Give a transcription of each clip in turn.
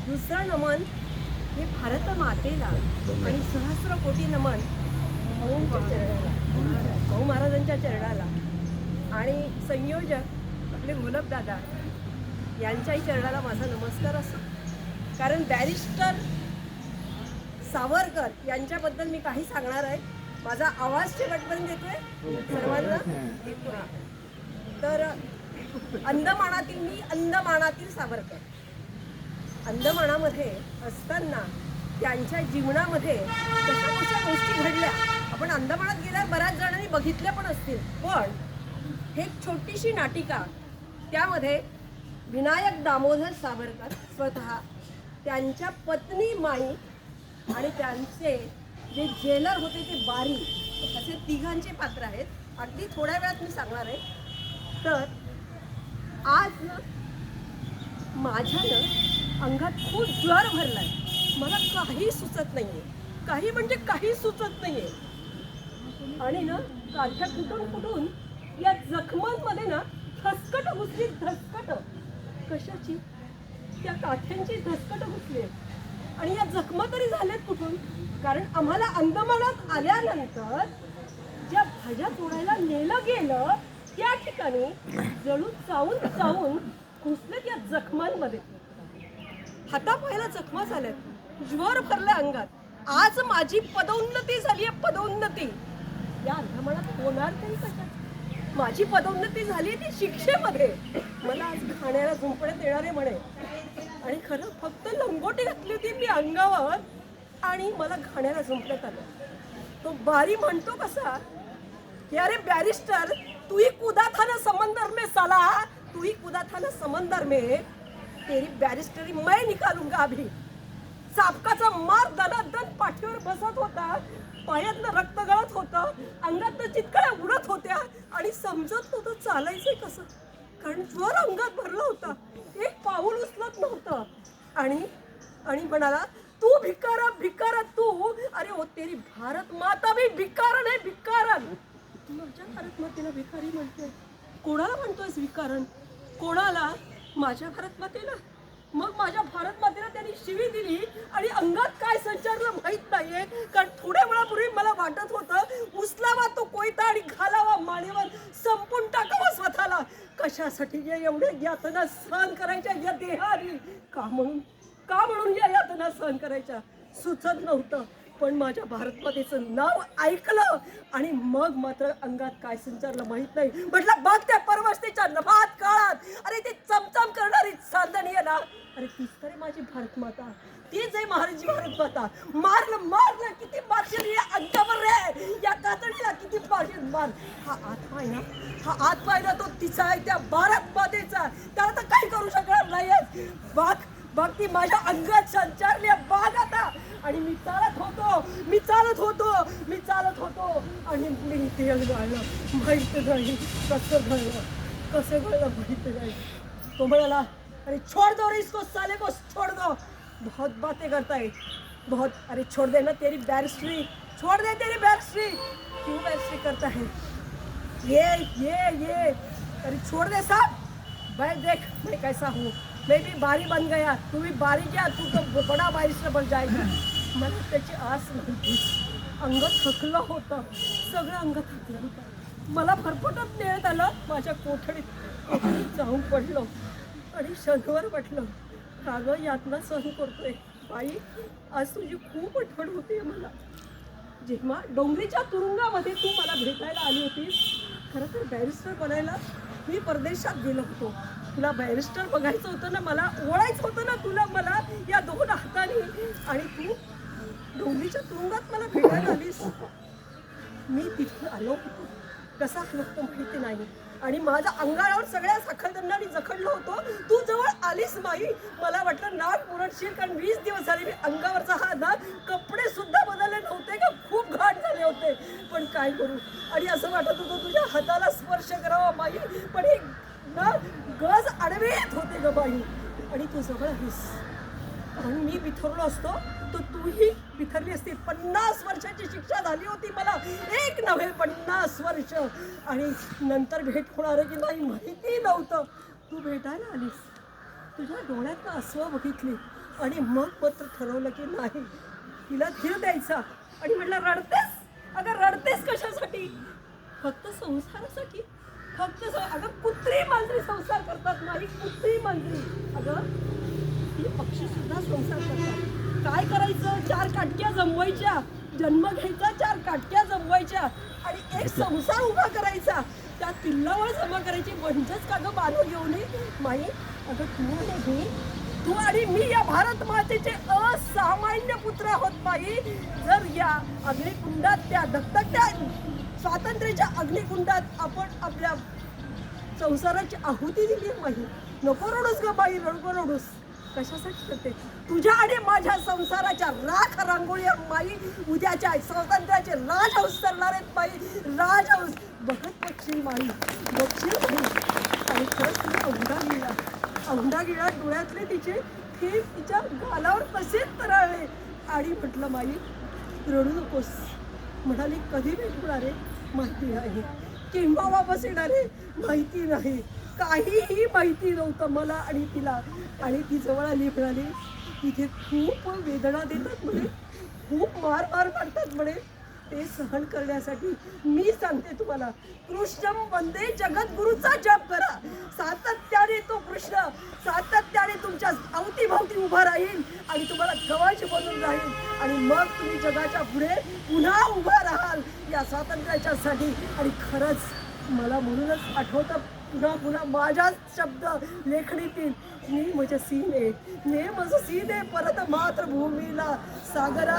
दुसरं नमन हे भारत मातेला आणि सहस्र कोटी नमन भाऊंच्या चरणाला, भाऊ महाराजांच्या चरणाला आणि संयोजक आपले गुलाबदादा यांच्याही चरणाला माझा नमस्कार असतो. कारण बॅरिस्टर सावरकर यांच्याबद्दल मी काही सांगणार आहे. माझा आवाज शेवटपर्यंत येतोय सर्वांना येतो. तर अंदमानातील मी अंदमानातील सावरकर. अंदमानामध्ये असताना त्यांच्या जीवनामध्ये कशा कशा गोष्टी घडल्या आपण अंदमानात गेल्यावर बऱ्याच जणांनी बघितल्या पण असतील. पण हे एक छोटीशी नाटिका, त्यामध्ये विनायक दामोदर सावरकर स्वतः, त्यांच्या पत्नी माई आणि त्यांचे जे जेलर होते ते बारी, असे तिघांचे पात्र आहेत. अगदी थोड्या वेळात मी सांगणार आहे. तर आज माझ्या अंगात खूप ज्वर भरलाय. मला काही सुचत नाहीये, काही म्हणजे काही सुचत नाहीये. आणि ना काठ्या कुठून या जखमांमध्ये ना धसकट घुसली. धसकट कशाची? त्या काठ्यांची धसकट घुसली. आणि या जखमा तरी झाल्यात कुठून? कारण आम्हाला अंदमानात आल्यानंतर ज्या भाज्या तोडायला नेलं गेलं त्या ठिकाणी जळून चावून घुसलेत या जखमांमध्ये. हातापायाला जखमा झाल्यात, ज्वर भरल्या अंगात. आज माझी पदोन्नती झाली आहे, पदोन्नती. या अंदमानात होणार तरी कशात? माझी पदोन्नती झाली ती शिक्षेमध्ये. मला आज खाण्याला झोपण्यात येणार आहे म्हणे. आणि खरं फक्त लंगोटी घातली होती मी अंगावर आणि मला घाण्याला झुंपण्यात आलं. तो बारी म्हणतो कसा की अरे बॅरिस्टर, तू ही कूदा था ना समंदर में साला, तू ही कूदा था ना समंदर में, तेरी बॅरिस्टरी मैं निकालूंगा अभी. चापकाचा मार दनादन पाठीवर बसत होता, पायातनं रक्त गळत होतं, अंगातनं चितकळ्या उडत होत्या आणि समजत नव्हतं चालायचंय कसं. कारण ज्वर अंगात भरला होता, एक पाऊल उचलत नव्हतं. आणि म्हणाला, तू भिकारा भिकारा तू. अरे ओ तेरी भारत माता भी भिकारण आहे, भिकारण. माझ्या भारत मातेला भिकारी म्हणतोय. कोणाला म्हणतोयस भिकारण? कोणाला? माझ्या भारत मातेला. मग माझ्या भारत मातेला त्यांनी शिवी दिली आणि अंगात काय संचारलं माहित नाहीये. कारण थोड्या वेळापूर्वी मला वाटत होतं उचलावा तो कोयता आणि घालावा मानेवर, संपून टाकावा स्वतःला. कशासाठी एवढे यातना सहन करायच्या या देहाने? का म्हणून या यातना सहन करायच्या सुचत नव्हतं. पण माझ्या भारतमातेचं नाव ऐकलं आणि मग मात्र अंगात काय संचारलं माहित नाही. म्हटलं बघ त्या परवस्तीच्या नभात काळात, अरे ती चमचम करणारी चांदणी आहे ना, अरे तीच तरी माझी भारतमाता, तीच आहे महाराजी भारतमाता. मारलं किती मारशील या अंगावर रे, या कातडीला किती मारशील मार. हा आत्मा आहे ना, हा आत्मा आहे ना, तो तिचा आहे, त्या भारतमातेचा. त्याला तर काही करू शकणार नाहीये. बघ ती माझ्या अंगात संचारली बाग आता. आणि मी चालत होतो आणि मी ते गळलं माहित नाही. कसं गळलं माहित नाही. तो म्हणाला, अरे छोड़ दो रे इसको, साले को छोड़ दो, बहुत बातें करता है बहुत. अरे छोड़ दे ना तेरी बैरिस्ट्री, छोड़ दे तेरी बैरिस्ट्री, क्यों बैरिस्ट्री करता है ये. अरे छोड़ दे साहब, भाई देख मैं कैसा हूँ, मैं भी बारी बन गया, तू भी बारी क्या, तू तो बड़ा बैरिस्टर बन जाएगा. मला त्याची आस नव्हती. अंग थकलं होतं, सगळं अंग थकलं होतं. मला फरफटत नेण्यात आलं. माझ्या कोठडीत जाऊन पडलो आणि क्षणभर म्हटलं, का गं यातना सहन करतोय बाई, आज तुझी खूप आठवण होते मला. जेव्हा डोंगरीच्या तुरुंगामध्ये तू मला भेटायला आली होतीस, खरं तर बॅरिस्टर बनायला मी परदेशात गेलो होतो. तुला बॅरिस्टर बघायचं होतं ना, मला ओळायचं होतं ना तुला, मला या दोन हाताने. आणि तू डोंगरीच्या तुरुंगात मला भेटायला आलीस. मी तिथून आलो होतो, कसा आलो होतो माहिती नाही. आणि माझ्या अंगावर सगळ्या साखळदंडाने जखडलं होतं. तू जवळ आलीस माई, मला वाटलं नाक मुरडशील. कारण 20 दिवस झाले मी अंगावरचा हा ना कपडे सुद्धा बदलले नव्हते का, खूप घाण झाले होते. पण काय करू. आणि असं वाटत होतं तुझ्या हाताला स्पर्श करावा माई, पण हे ना गज आडवे येत होते ग बाई. आणि तू जवळ आलीस आणि मी बिथरलो असतो तर तूही बिथरली असती. 50 वर्षाची शिक्षा झाली होती मला, एक नव्हे 50 वर्ष. आणि नंतर भेट होणार की नाही माहिती नव्हतं. तू भेटायला आलीस, तुझ्या डोळ्यात अश्रू बघितली, आणि मग मात्र ठरवलं की नाही, तिला धीर द्यायचा. आणि म्हटलं रडतेस? अगं रडतेस कशासाठी? फक्त संसारासाठी. अगं कुत्री मांजरी संसार करतात नाही, कुत्री मांजरी. अगं ती पक्षी सुद्धा संसार करतात. काय करायचं? 4 काटक्या जमवायच्या, जन्म घ्यायचा, 4 काटक्या जमवायच्या आणि एक संसार उभा करायचा. त्या पिल्लावर जमा करायची. म्हणजेच का गं बांधून घेऊन माई. अगं तू आणि मी या भारत मातेचे असामान्य पुत्र आहोत बाई. जर या अग्निकुंडात, त्या दत्तकच्या स्वातंत्र्याच्या अग्निकुंडात आपण आपल्या संसाराची आहुती दिली बाई. नको रडूस ग बाई, नको रडूस. कशासाठी करते? तुझ्या आणि माझ्या संसाराच्या राख रांगोळ्या माई उद्याच्या स्वातंत्र्याचे राजहंस करणार आहेत बाई, राजहंस. बघत बघशील माई, बघशील बाई. आणि खरंच तिला औंढा गिळा डोळ्यातले तिचे हे तिच्या गालावर तसेच तरळले. आणि म्हटलं माई रडू नकोस. म्हणाली कधी भेट होणार आहे माहिती नाही, केव्हा वापस येणार आहे माहिती नाही. काहीही माहिती नव्हतं मला आणि तिला. आणि ती जवळ आली, म्हणाली तिथे खूप वेदना देतात म्हणे, खूप मार मारतात म्हणे. ते सहन करण्यासाठी मी सांगते तुम्हाला, कृष्णम वंदे जगद्गुरूचा जप करा. सातत्याने तो कृष्ण सातत्याने तुमच्या अवतीभवती उभा राहील आणि तुम्हाला कवच बनून राहील. आणि मग तुम्ही जगाच्या पुढे पुन्हा उभा राहाल या स्वातंत्र्याच्यासाठी. आणि खरंच मला म्हणूनच आठवतं पुन्हा माझाच शब्द लेखणीतील, मी माझं सीने परत मातृभूमीला सागरा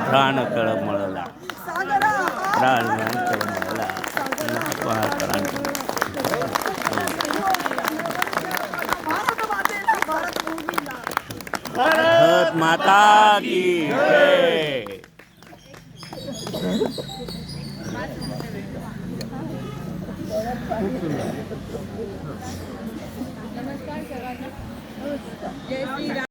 प्राण कळमळला, सागरा भारत भूमीला भारत माता की जय. नमस्कार सर्वांना. जय श्री राम.